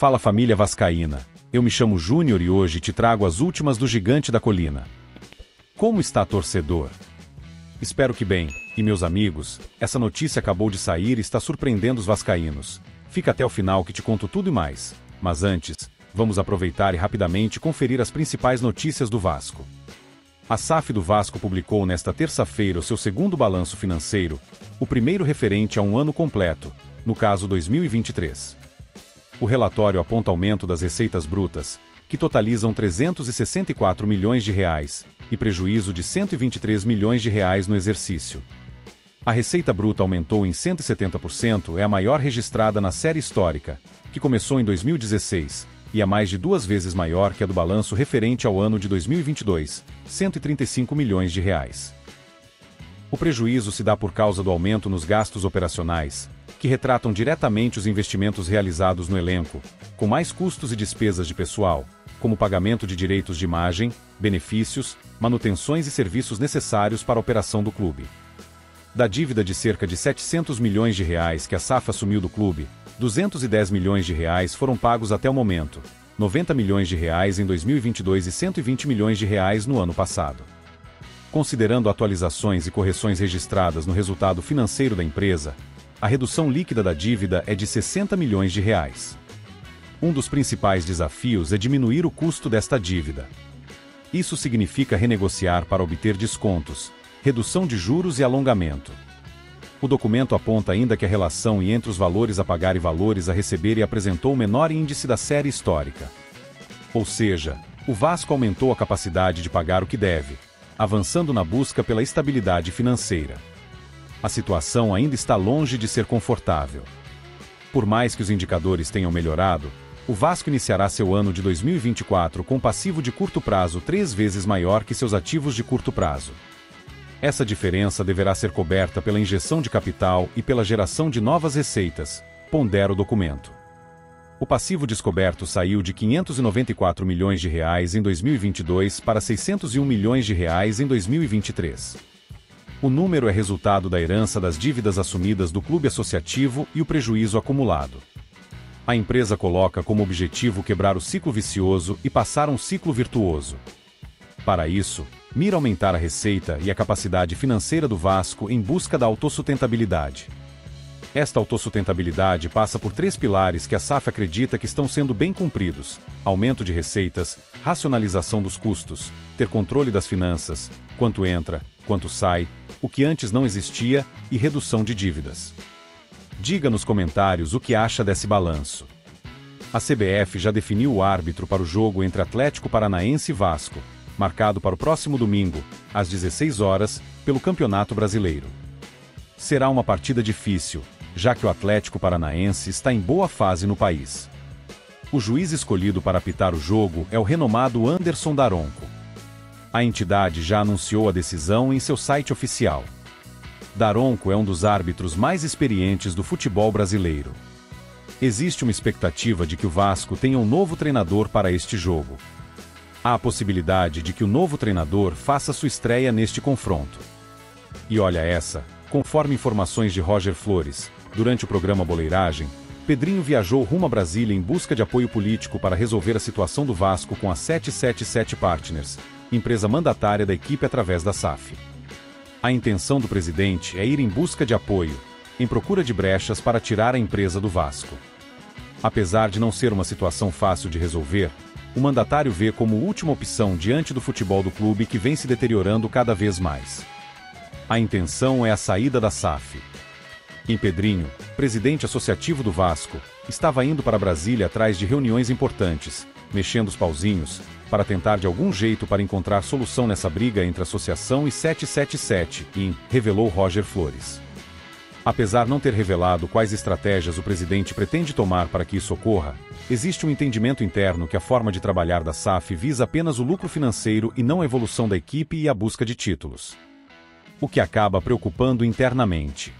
Fala família vascaína, eu me chamo Júnior e hoje te trago as últimas do Gigante da Colina. Como está torcedor? Espero que bem, e meus amigos, essa notícia acabou de sair e está surpreendendo os vascaínos. Fica até o final que te conto tudo e mais, mas antes, vamos aproveitar e rapidamente conferir as principais notícias do Vasco. A SAF do Vasco publicou nesta terça-feira o seu segundo balanço financeiro, o primeiro referente a um ano completo, no caso 2023. O relatório aponta aumento das receitas brutas, que totalizam 364 milhões de reais, e prejuízo de 123 milhões de reais no exercício. A receita bruta aumentou em 170%, é a maior registrada na série histórica, que começou em 2016, e é mais de 2 vezes maior que a do balanço referente ao ano de 2022, 135 milhões de reais. O prejuízo se dá por causa do aumento nos gastos operacionais, que retratam diretamente os investimentos realizados no elenco, com mais custos e despesas de pessoal, como pagamento de direitos de imagem, benefícios, manutenções e serviços necessários para a operação do clube. Da dívida de cerca de 700 milhões de reais que a SAF assumiu do clube, 210 milhões de reais foram pagos até o momento, 90 milhões de reais em 2022 e 120 milhões de reais no ano passado. Considerando atualizações e correções registradas no resultado financeiro da empresa, a redução líquida da dívida é de 60 milhões de reais. Um dos principais desafios é diminuir o custo desta dívida. Isso significa renegociar para obter descontos, redução de juros e alongamento. O documento aponta ainda que a relação entre os valores a pagar e valores a receber apresentou o menor índice da série histórica. Ou seja, o Vasco aumentou a capacidade de pagar o que deve, avançando na busca pela estabilidade financeira. A situação ainda está longe de ser confortável. Por mais que os indicadores tenham melhorado, o Vasco iniciará seu ano de 2024 com passivo de curto prazo 3 vezes maior que seus ativos de curto prazo. Essa diferença deverá ser coberta pela injeção de capital e pela geração de novas receitas, pondera o documento. O passivo descoberto saiu de 594 milhões de reais em 2022 para 601 milhões de reais em 2023. O número é resultado da herança das dívidas assumidas do clube associativo e o prejuízo acumulado. A empresa coloca como objetivo quebrar o ciclo vicioso e passar a um ciclo virtuoso. Para isso, mira aumentar a receita e a capacidade financeira do Vasco em busca da autossustentabilidade. Esta autossustentabilidade passa por 3 pilares que a SAF acredita que estão sendo bem cumpridos: aumento de receitas, racionalização dos custos, ter controle das finanças, quanto entra, quanto sai, o que antes não existia, e redução de dívidas. Diga nos comentários o que acha desse balanço. A CBF já definiu o árbitro para o jogo entre Atlético Paranaense e Vasco, marcado para o próximo domingo, às 16 horas, pelo Campeonato Brasileiro. Será uma partida difícil, já que o Atlético Paranaense está em boa fase no país. O juiz escolhido para apitar o jogo é o renomado Anderson Daronco. A entidade já anunciou a decisão em seu site oficial. Daronco é um dos árbitros mais experientes do futebol brasileiro. Existe uma expectativa de que o Vasco tenha um novo treinador para este jogo. Há a possibilidade de que o novo treinador faça sua estreia neste confronto. E olha essa, conforme informações de Roger Flores, durante o programa Boleiragem, Pedrinho viajou rumo a Brasília em busca de apoio político para resolver a situação do Vasco com a 777 Partners, empresa mandatária da equipe através da SAF. A intenção do presidente é ir em busca de apoio, em procura de brechas para tirar a empresa do Vasco. Apesar de não ser uma situação fácil de resolver, o mandatário vê como última opção diante do futebol do clube que vem se deteriorando cada vez mais. A intenção é a saída da SAF. Em Pedrinho, presidente associativo do Vasco, estava indo para Brasília atrás de reuniões importantes, mexendo os pauzinhos, para tentar de algum jeito para encontrar solução nessa briga entre associação e 777, revelou Roger Flores. Apesar de não ter revelado quais estratégias o presidente pretende tomar para que isso ocorra, existe um entendimento interno que a forma de trabalhar da SAF visa apenas o lucro financeiro e não a evolução da equipe e a busca de títulos. O que acaba preocupando internamente.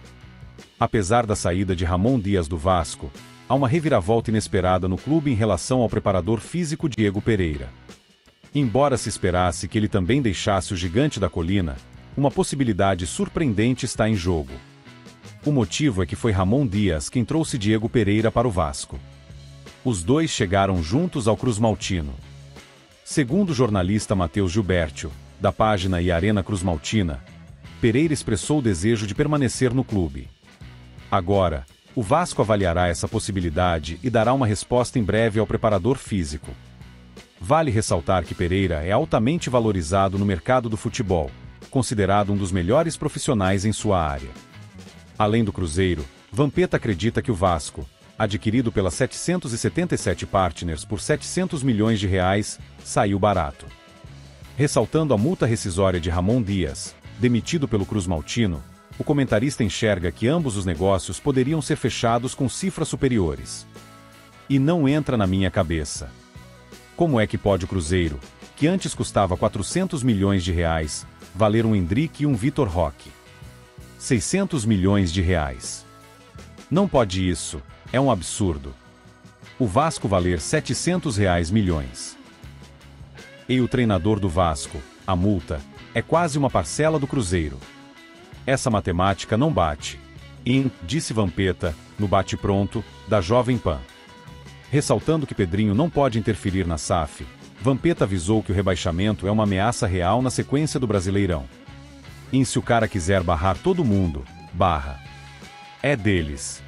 Apesar da saída de Ramon Dias do Vasco, há uma reviravolta inesperada no clube em relação ao preparador físico Diego Pereira. Embora se esperasse que ele também deixasse o Gigante da Colina, uma possibilidade surpreendente está em jogo. O motivo é que foi Ramon Dias quem trouxe Diego Pereira para o Vasco. Os dois chegaram juntos ao Cruzmaltino. Segundo o jornalista Matheus Gilberto, da página e Arena Cruzmaltina, Pereira expressou o desejo de permanecer no clube. Agora, o Vasco avaliará essa possibilidade e dará uma resposta em breve ao preparador físico. Vale ressaltar que Pereira é altamente valorizado no mercado do futebol, considerado um dos melhores profissionais em sua área. Além do Cruzeiro, Vampeta acredita que o Vasco, adquirido pela 777 Partners por R$700 milhões, saiu barato. Ressaltando a multa rescisória de Ramon Dias, demitido pelo Cruzmaltino, o comentarista enxerga que ambos os negócios poderiam ser fechados com cifras superiores. E não entra na minha cabeça. Como é que pode o Cruzeiro, que antes custava R$400 milhões, valer um Endrick e um Vitor Roque? R$600 milhões. Não pode isso, é um absurdo. O Vasco valer R$700 milhões. E o treinador do Vasco, a multa, é quase uma parcela do Cruzeiro. Essa matemática não bate. Disse Vampeta, no bate-pronto, da Jovem Pan. Ressaltando que Pedrinho não pode interferir na SAF, Vampeta avisou que o rebaixamento é uma ameaça real na sequência do Brasileirão. E se o cara quiser barrar todo mundo, barra. É deles.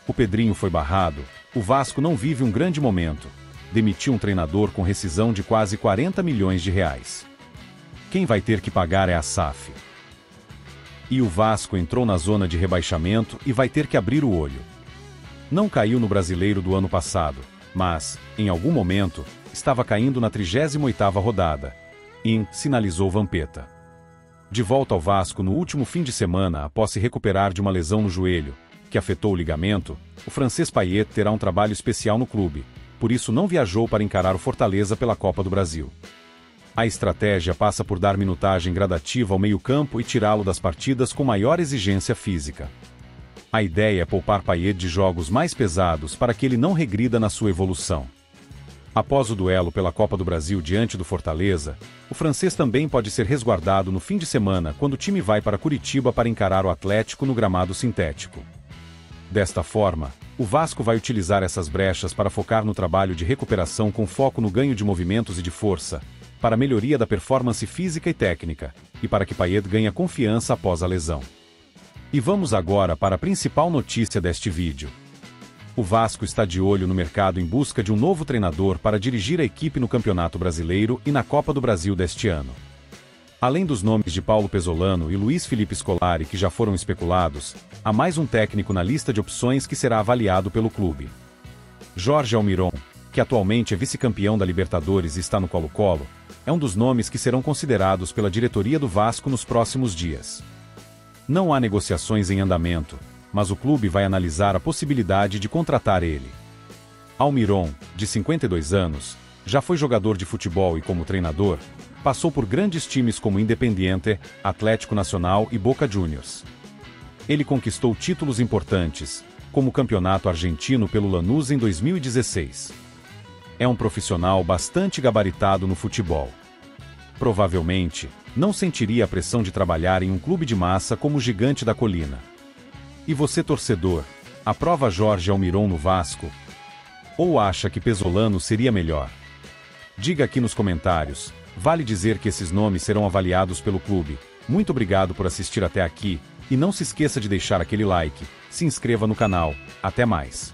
O Pedrinho foi barrado, o Vasco não vive um grande momento. Demitiu um treinador com rescisão de quase R$40 milhões. Quem vai ter que pagar é a SAF. E o Vasco entrou na zona de rebaixamento e vai ter que abrir o olho. Não caiu no Brasileiro do ano passado, mas, em algum momento, estava caindo na 38ª rodada. Sinalizou Vampeta. De volta ao Vasco no último fim de semana após se recuperar de uma lesão no joelho, que afetou o ligamento, o francês Payet terá um trabalho especial no clube, por isso não viajou para encarar o Fortaleza pela Copa do Brasil. A estratégia passa por dar minutagem gradativa ao meio-campo e tirá-lo das partidas com maior exigência física. A ideia é poupar Payet de jogos mais pesados para que ele não regrida na sua evolução. Após o duelo pela Copa do Brasil diante do Fortaleza, o francês também pode ser resguardado no fim de semana quando o time vai para Curitiba para encarar o Atlético no gramado sintético. Desta forma, o Vasco vai utilizar essas brechas para focar no trabalho de recuperação com foco no ganho de movimentos e de força, para a melhoria da performance física e técnica, e para que Payet ganhe confiança após a lesão. E vamos agora para a principal notícia deste vídeo. O Vasco está de olho no mercado em busca de um novo treinador para dirigir a equipe no Campeonato Brasileiro e na Copa do Brasil deste ano. Além dos nomes de Paulo Pesolano e Luiz Felipe Scolari que já foram especulados, há mais um técnico na lista de opções que será avaliado pelo clube. Jorge Almiron, que atualmente é vice-campeão da Libertadores e está no Colo-Colo, é um dos nomes que serão considerados pela diretoria do Vasco nos próximos dias. Não há negociações em andamento, mas o clube vai analisar a possibilidade de contratar ele. Almiron, de 52 anos, já foi jogador de futebol e como treinador, passou por grandes times como Independiente, Atlético Nacional e Boca Juniors. Ele conquistou títulos importantes, como o Campeonato Argentino pelo Lanús em 2016. É um profissional bastante gabaritado no futebol. Provavelmente, não sentiria a pressão de trabalhar em um clube de massa como o Gigante da Colina. E você, torcedor, aprova Jorge Almiron no Vasco? Ou acha que Pesolano seria melhor? Diga aqui nos comentários. Vale dizer que esses nomes serão avaliados pelo clube. Muito obrigado por assistir até aqui, e não se esqueça de deixar aquele like, se inscreva no canal. Até mais.